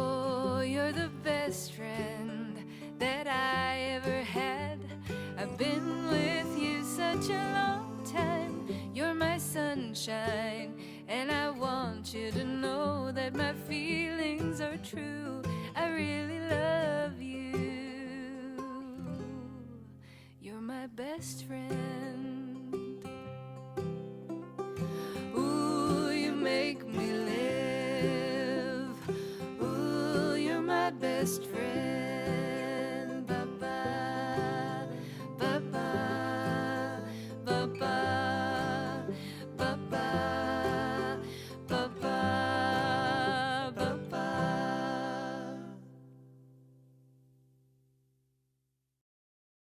Oh, you're the best friend that I ever had. I've been with you such a long time. You're my sunshine, and I want you to know that my feelings are true. I really love you. You're my best friend. Ooh, you make me live. Ooh, you're my best friend.